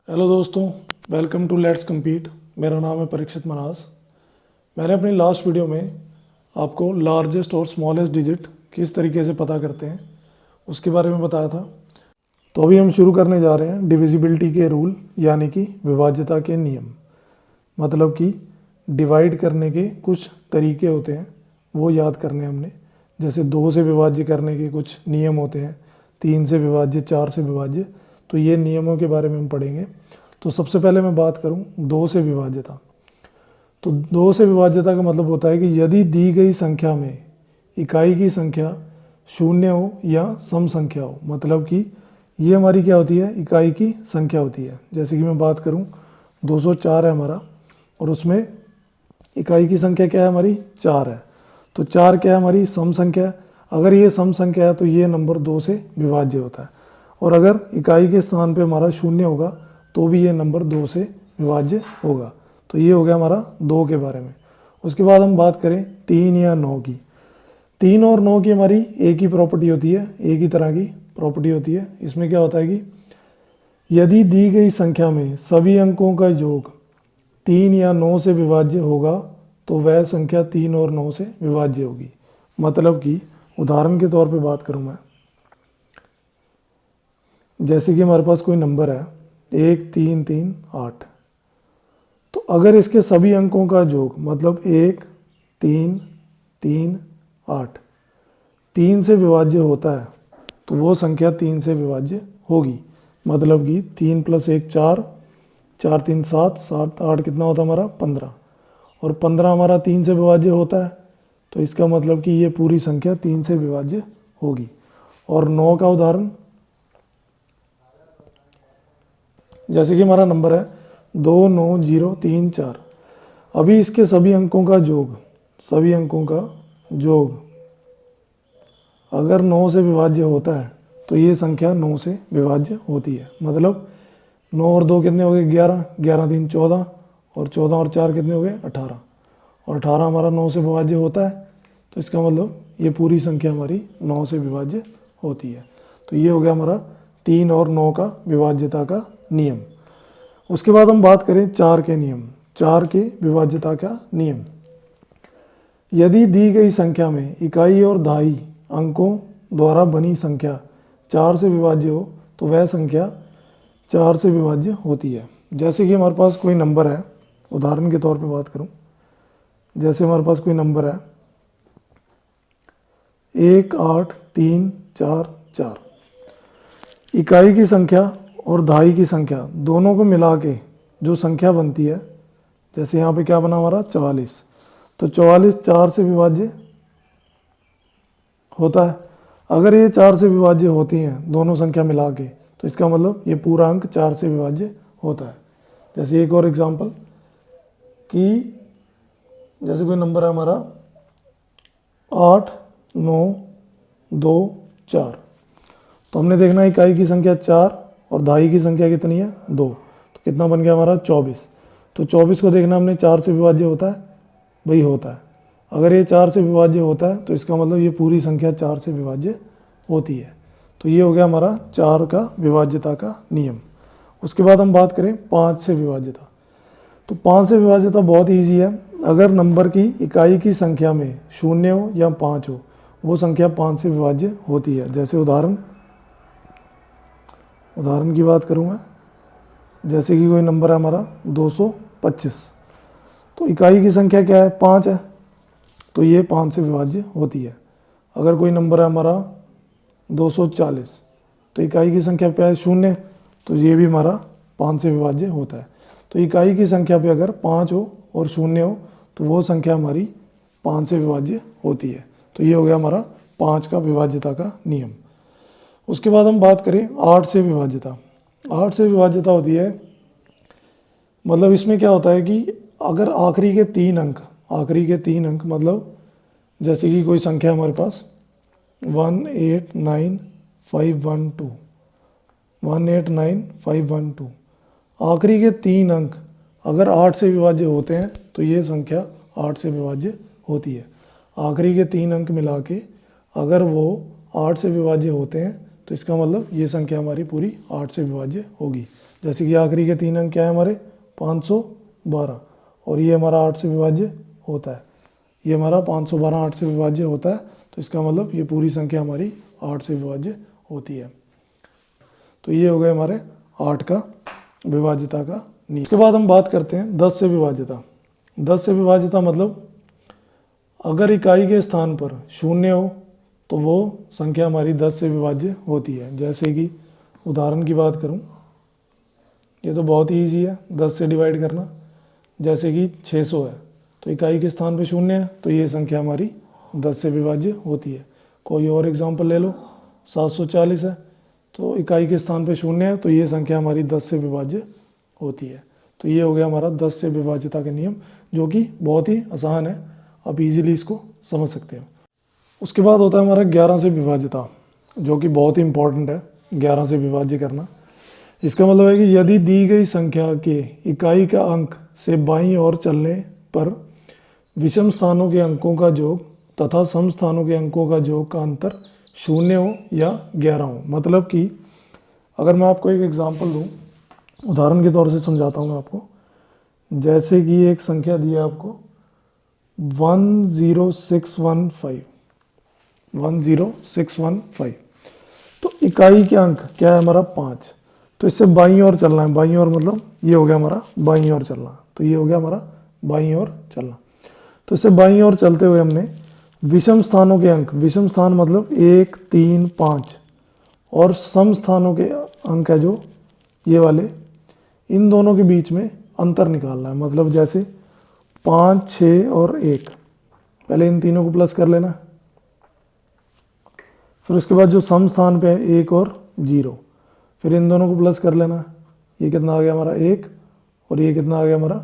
Hello दोस्तों, welcome to let's compete. मेरा नाम है परीक्षित मनास। मैंने अपनी लास्ट वीडियो में आपको लार्जेस्ट और स्मॉलेस्ट डिजिट किस तरीके से पता करते हैं उसके बारे में बताया था। तो अभी हम शुरू करने जा रहे हैं डिविजिबिलिटी के रूल, यानी कि विभाज्यता के नियम। मतलब कि डिवाइड करने के कुछ तरीके होते हैं, वो याद करने हमने। जैसे 2 से विभाज्य करने के कुछ नियम होते हैं, 3 से विभाज्य, 4 से विभाज्य। तो ये नियमों के बारे में हम पढ़ेंगे। तो सबसे पहले मैं बात करूं 2 से विभाज्यता। तो 2 से विभाज्यता का मतलब होता है कि यदि दी गई संख्या में इकाई की संख्या शून्य हो या सम संख्या हो, मतलब कि ये हमारी क्या होती है, इकाई की संख्या होती है। जैसे कि मैं बात करूं 204 है हमारा, और उसमें इकाई की संख्या क्या है हमारी, 4 है। तो 4 क्या है हमारी, सम संख्या है। अगर ये सम संख्या है तो ये नंबर 2 से विभाज्य होता है। और अगर इकाई के स्थान पे हमारा शून्य होगा तो भी ये नंबर 2 से विभाज्य होगा। तो ये हो गया हमारा 2 के बारे में। उसके बाद हम बात करें 3 या 9 की। 3 और 9 की हमारी एक ही प्रॉपर्टी होती है, एक ही तरह की प्रॉपर्टी होती है। इसमें क्या होता है कि यदि दी गई संख्या में सभी अंकों का योग 3 या 9 से विभाज्य होगा तो वह संख्या 3 और 9 से विभाज्य होगी। मतलब कि उदाहरण के तौर पे बात करूं मैं, जैसे कि हमारे पास कोई नंबर है 1 3 3 8। तो अगर इसके सभी अंकों का योग, मतलब 1 3 3 8, 3 से विभाज्य होता है तो वो संख्या 3 से विभाज्य होगी। मतलब कि 3 + 1 4, 4 3 7, 7 8 कितना होता है हमारा 15, और 15 हमारा 3 से विभाज्य होता है। तो इसका मतलब कि ये पूरी संख्या 3 से विभाज्य होगी। और 9 का उदाहरण, जैसे कि हमारा नंबर है 2 9 0 3 4। अभी इसके सभी अंकों का योग, सभी अंकों का योग अगर 9 से विभाज्य होता है तो ये संख्या 9 से विभाज्य होती है। मतलब 9 और 2 कितने हो गए, 11, 11 3 14, और 14 और 4 कितने हो गए 18, और 18 हमारा 9 से विभाज्य होता है। तो इसका मतलब ये पूरी संख्या हमारी 9 से विभाज्य होती है। तो ये हो गया हमारा 3 और 9 का विभाज्यता का नियम। उसके बाद हम बात करें 4 के नियम, 4 के विभाज्यता का नियम। यदि दी गई संख्या में इकाई और दहाई अंकों द्वारा बनी संख्या 4 से विभाज्य हो तो वह संख्या 4 से विभाज्य होती है। जैसे कि हमारे पास कोई नंबर है, उदाहरण के तौर पे बात करूं, जैसे हमारे पास कोई नंबर है 1 8 3 4 4। इकाई की संख्या और दहाई की संख्या दोनों को मिला के जो संख्या बनती है, जैसे यहाँ पे क्या बना हमारा 44। तो 44 4 से विभाज्य होता है। अगर ये 4 से विभाज्य होती हैं दोनों संख्या मिला के, तो इसका मतलब ये पूरा अंक 4 से विभाज्य होता है। जैसे एक और एग्जांपल कि जैसे कोई नंबर है हमारा 8 9 2 4। तो हमने देखना है इकाई की संख्या 4 और दहाई की संख्या कितनी है 2। तो कितना बन गया हमारा 24। तो 24 को देखना हमने 4 से विभाज्य होता है, वही होता है। अगर ये 4 से विभाज्य होता है तो इसका मतलब ये पूरी संख्या 4 से विभाज्य होती है। तो ये हो गया हमारा 4 का विभाज्यता का नियम। उसके बाद हम बात करें 5 से विभाज्यता। तो 5 से विभाज्यता बहुत ईजी है। अगर नंबर की इकाई की संख्या में 0 हो या 5 हो, वो संख्या 5 से विभाज्य होती है। जैसे उदाहरण की बात करूँ मैं, जैसे कि कोई नंबर है हमारा 225। तो इकाई की संख्या क्या है 5 है, तो ये 5 से विभाज्य होती है। अगर कोई नंबर है हमारा 240, तो इकाई की संख्या क्या है 0, तो ये भी हमारा 5 से विभाज्य होता है। तो इकाई की संख्या पे अगर 5 हो और 0 हो तो वो संख्या हमारी 5 से विभाज्य होती है। तो ये हो गया हमारा 5 का विभाज्यता का नियम। उसके बाद हम बात करें 8 से विभाज्यता। 8 से विभाज्यता होती है, मतलब इसमें क्या होता है कि अगर आखिरी के 3 अंक मतलब जैसे कि कोई संख्या हमारे पास 189512, 189512, आखिरी के 3 अंक अगर 8 से विभाज्य होते हैं तो ये संख्या 8 से विभाज्य होती है। आखिरी के 3 अंक मिला के अगर वो 8 से विभाज्य होते हैं तो इसका मतलब ये संख्या हमारी पूरी 8 से विभाज्य होगी। जैसे कि आखिरी के 3 अंक क्या है हमारे 512, और ये हमारा 8 से विभाज्य होता है। ये हमारा 512 8 से विभाज्य होता है, तो इसका मतलब ये पूरी संख्या हमारी 8 से विभाज्य होती है। तो ये हो गया हमारे 8 का विभाज्यता का नियम। इसके बाद हम बात करते हैं 10 से विभाज्यता। 10 से विभाज्यता मतलब अगर इकाई के स्थान पर 0 हो तो वो संख्या हमारी 10 से विभाज्य होती है। जैसे कि उदाहरण की बात करूं, ये तो बहुत ही ईजी है 10 से डिवाइड करना। जैसे कि 600 है तो इकाई के स्थान पे 0 है, तो ये संख्या हमारी 10 से विभाज्य होती है। कोई और एग्जांपल ले लो, 740 है तो इकाई के स्थान पे 0 है, तो ये संख्या हमारी 10 से विभाज्य होती है। तो ये हो गया हमारा 10 से विभाज्यता का नियम, जो कि बहुत ही आसान है, आप इजीली इसको समझ सकते हो। उसके बाद होता है हमारा 11 से विभाज्यता, जो कि बहुत ही इंपॉर्टेंट है 11 से विभाज्य करना। इसका मतलब है कि यदि दी गई संख्या के इकाई का अंक से बाईं ओर चलने पर विषम स्थानों के अंकों का योग तथा सम स्थानों के अंकों का योग का अंतर 0 हो या 11 हो। मतलब कि अगर मैं आपको एक एग्जांपल दूं, उदाहरण के तौर से समझाता हूं मैं आपको। जैसे कि एक संख्या दी है आपको 10615, तो इकाई के अंक क्या है हमारा 5, तो इससे बाईं ओर चलना है। बाईं ओर मतलब ये हो गया हमारा बाईं ओर चलना, तो ये हो गया हमारा बाईं ओर चलना। तो इससे बाईं ओर चलते हुए हमने विषम स्थानों के अंक, विषम स्थान मतलब 1 3 5, और सम स्थानों के अंक है जो ये वाले, इन दोनों के बीच में अंतर निकालना है। मतलब जैसे 5 6 और 1, पहले इन तीनों को प्लस कर लेना, फिर उसके बाद जो सम स्थान पे है 1 और 0, फिर इन दोनों को प्लस कर लेना। ये कितना आ गया हमारा 1, और ये कितना आ गया हमारा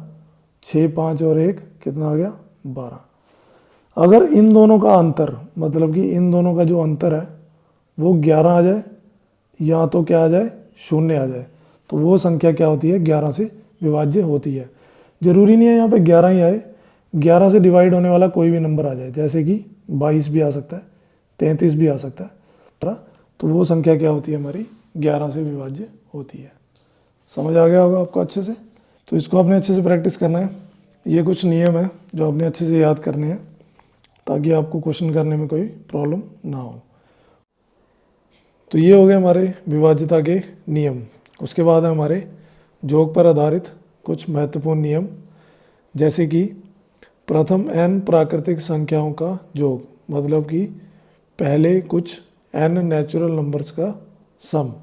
6 5 और 1 कितना आ गया 12। अगर इन दोनों का अंतर, मतलब कि इन दोनों का जो अंतर है वो 11 आ जाए या तो क्या आ जाए 0 आ जाए, तो वो संख्या क्या होती है 11 से विभाज्य होती है। जरूरी नहीं है यहाँ पे 11 ही आए, 11 से डिवाइड होने वाला कोई भी नंबर आ जाए, जैसे कि 22 भी आ सकता है, 33 भी आ सकता है, तो वो संख्या क्या होती है हमारी 11 से विभाज्य होती है। समझ आ गया होगा आपको अच्छे से। तो इसको आपने अच्छे से प्रैक्टिस करना है। ये कुछ नियम है जो आपने अच्छे से याद करने हैं, ताकि आपको क्वेश्चन करने में कोई प्रॉब्लम ना हो। तो ये हो गए हमारे विभाज्यता के नियम। उसके बाद है हमारे योग पर आधारित कुछ महत्वपूर्ण नियम, जैसे कि प्रथम n प्राकृतिक संख्याओं का योग, मतलब कि पहले कुछ n नेचुरल नंबर्स का सम।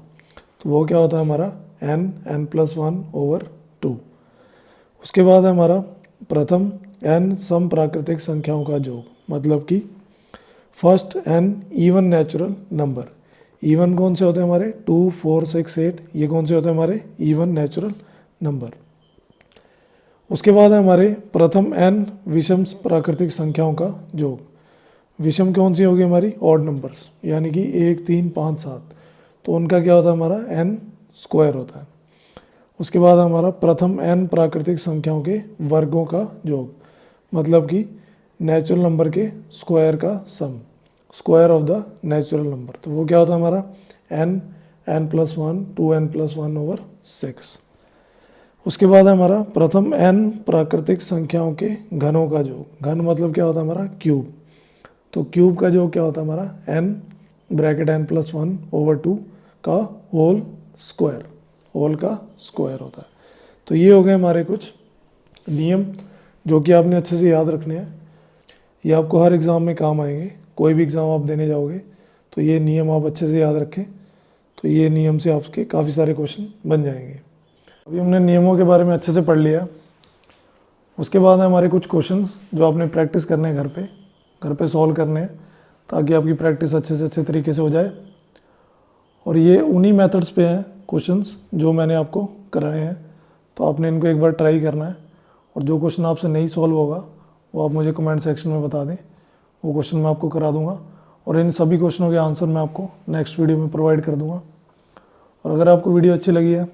तो वो क्या होता है हमारा n+1/2। उसके बाद है हमारा प्रथम n सम प्राकृतिक संख्याओं का योग, मतलब कि first n even natural number. Even कौन से होते हैं हमारे 2 4 6 8, ये कौन से होते हैं हमारे इवन नेचुरल नंबर। उसके बाद है हमारे प्रथम n विषम प्राकृतिक संख्याओं का योग। विषम कौन सी होगी हमारी ऑड नंबर्स, यानी कि 1 3 5 7, तो उनका क्या होता है हमारा n स्क्वायर होता है। उसके बाद हमारा प्रथम n प्राकृतिक संख्याओं के वर्गों का योग, मतलब कि नेचुरल नंबर के स्क्वायर का sum, square of the natural number. तो वो क्या होता है हमारा n+1 2n+1/6। उसके बाद है हमारा प्रथम n प्राकृतिक संख्याओं के घनों का योग। घन मतलब क्या होता है हमारा क्यूब, तो क्यूब का योग क्या होता है हमारा n+1/2 का होल स्क्वायर, होल का स्क्वायर होता है। तो ये हो गए हमारे कुछ नियम जो कि आपने अच्छे से याद रखने हैं। ये आपको हर एग्ज़ाम में काम आएंगे, कोई भी एग्ज़ाम आप देने जाओगे तो ये नियम आप अच्छे से याद रखें, तो ये नियम से आपके काफ़ी सारे क्वेश्चन बन जाएंगे। अभी हमने नियमों के बारे में अच्छे से पढ़ लिया। उसके बाद हमारे कुछ क्वेश्चंस जो आपने प्रैक्टिस करने हैं घर पे सॉल्व करने हैं, ताकि आपकी प्रैक्टिस अच्छे से अच्छे तरीके से हो जाए। और ये उन्हीं मेथड्स पे हैं क्वेश्चंस जो मैंने आपको कराए हैं, तो आपने इनको एक बार ट्राई करना है। और जो क्वेश्चन आपसे नहीं सॉल्व होगा वो आप मुझे कमेंट सेक्शन में बता दें, वो क्वेश्चन मैं आपको करा दूंगा। और इन सभी क्वेश्चनों के आंसर मैं आपको नेक्स्ट वीडियो में प्रोवाइड कर दूंगा। और अगर आपको वीडियो अच्छी लगी है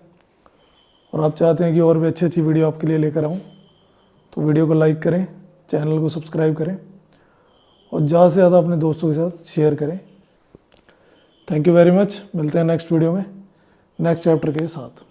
और आप चाहते हैं कि और भी अच्छी वीडियो आपके लिए लेकर आऊँ, तो वीडियो को लाइक करें, चैनल को सब्सक्राइब करें और ज़्यादा से ज़्यादा अपने दोस्तों के साथ शेयर करें। Thank you very much. मिलते हैं नेक्स्ट वीडियो में नेक्स्ट चैप्टर के साथ।